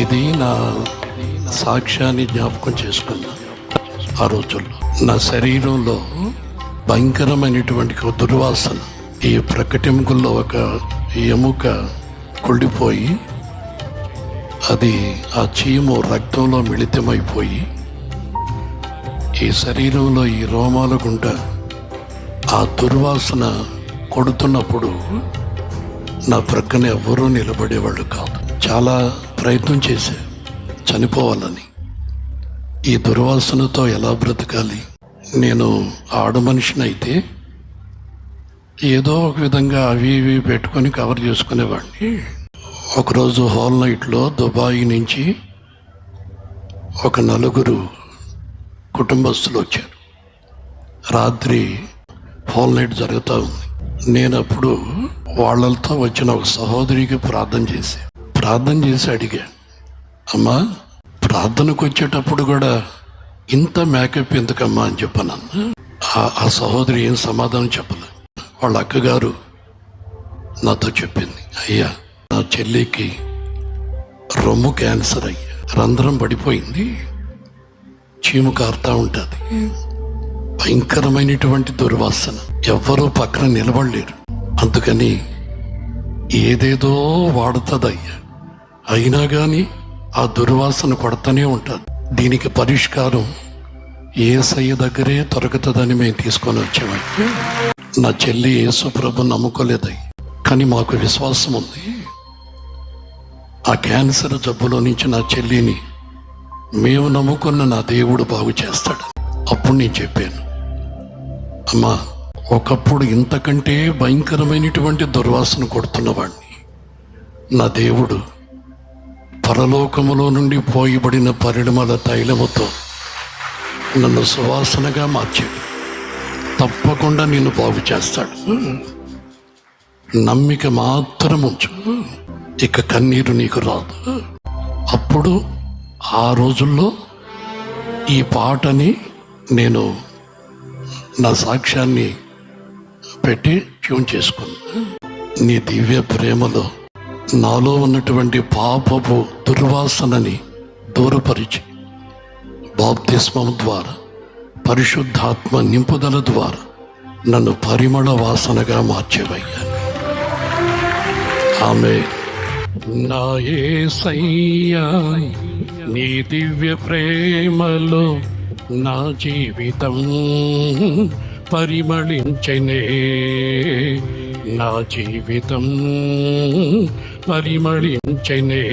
ఇది నా సాక్ష్యాన్ని జ్ఞాపకం చేసుకున్నా. ఆ రోజుల్లో నా శరీరంలో భయంకరమైనటువంటి ఒక దుర్వాసన, ఈ ప్రకటెముకల్లో ఒక ఎముక కుళ్ళిపోయి అది ఆ చీము రక్తంలో మిళితమైపోయి ఈ శరీరంలో ఈ రోమాల గుండా ఆ దుర్వాసన కొడుతున్నప్పుడు నా ప్రక్కన ఎవరూ నిలబడేవాళ్ళు కాదు. చాలా ప్రయత్నం చేశా చనిపోవాలని. ఈ దుర్వాసనతో ఎలా బ్రతకాలి? నేను ఆడ మనిషిని అయితే ఏదో ఒక విధంగా అవి ఇవి పెట్టుకొని కవర్ చేసుకునేవాడిని. ఒకరోజు హాల్ నైట్లో దుబాయ్ నుంచి ఒక నలుగురు కుటుంబస్తులు వచ్చారు. రాత్రి హాల్ నైట్ జరుగుతూ ఉంది. నేను అప్పుడు వాళ్ళతో వచ్చిన ఒక సహోదరికి ప్రార్థన చేసి అడిగా, అమ్మా, ప్రార్థనకు వచ్చేటప్పుడు కూడా ఇంత మేకప్ ఎందుకమ్మా అని చెప్పాను. ఆ సహోదరి ఏం సమాధానం చెప్పలే. వాళ్ళ అక్కగారు నాతో చెప్పింది, అయ్యా, నా చెల్లికి రొమ్ము క్యాన్సర్ అయ్యా, రంధ్రం పడిపోయింది, చీము కారుతూ ఉంటుంది, భయంకరమైనటువంటి దుర్వాసన, ఎవ్వరూ పక్కన నిలబడలేరు, అందుకని ఏదేదో వాడుతుందయ్యా, అయినా కానీ ఆ దుర్వాసన కొడతానే ఉంటుంది, దీనికి పరిష్కారం యేసయ్య దగ్గరే దొరుకుతుందని మేము తీసుకొని వచ్చామయ్యా. నా చెల్లి యేసు ప్రభు నమ్ముకోలేదయ్యా, కానీ మాకు విశ్వాసం ఉంది, ఆ క్యాన్సర్ జబ్బులో నుంచి నా చెల్లిని మేము నమ్ముకున్న నా దేవుడు బాగు చేస్తాడు. అప్పుడు నేను చెప్పాను, అమ్మా, ఒకప్పుడు ఇంతకంటే భయంకరమైనటువంటి దుర్వాసన కొడుతున్నవాడిని నా దేవుడు పరలోకములో నుండి పోయబడిన పరిమళ తైలముతో నన్ను సువాసనగా మార్చాడు. తప్పకుండా నిన్ను బాగు చేస్తాడు, నమ్మిక మాత్రం ఉంచు, ఇక కన్నీరు నీకు రాదు. అప్పుడు ఆ రోజుల్లో ఈ పాటని నేను నా సాక్ష్యాన్ని పెట్టి ట్యూన్ చేసుకున్నా. నీ దివ్య ప్రేమలో నాలో ఉన్నటువంటి పాపపు దుర్వాసనని దూరపరిచి బాప్తిస్మం ద్వారా, పరిశుద్ధాత్మ నింపుదల ద్వారా నన్ను పరిమళ వాసనగా మార్చేవయ్యా. ఆమె నా యేసయ్యా, నీ దివ్య ప్రేమలో నా జీవితం పరిమళించెనే, నా జీవితం పరిమళించెనే.